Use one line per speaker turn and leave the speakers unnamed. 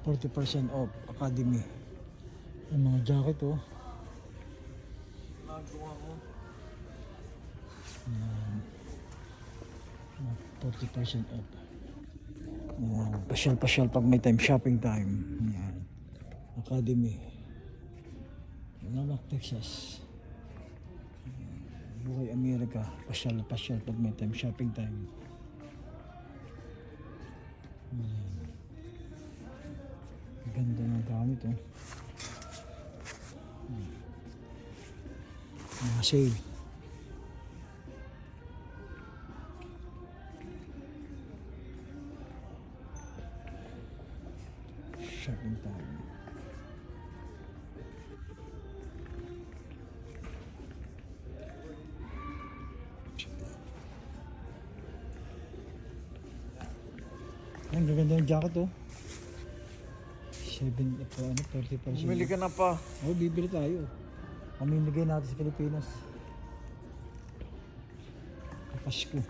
40% off Academy. Ang mga jacket oh.
Nagawa mo.
Yan. 40% off. Yan. Pasyal-pasyal pag may time, shopping time. Yan. Academy. Lubbock, Texas. Buhay Amerika. Pasyal-pasyal pag may time, shopping time. Yan. Ganda ng gamit oh. Mga sale. Shopping time. Ang gaganda ng jacket oh. 40%.
Bumili ka na pa.
Oh, bibili tayo. Pamimigay natin sa Pilipinas. Pasko.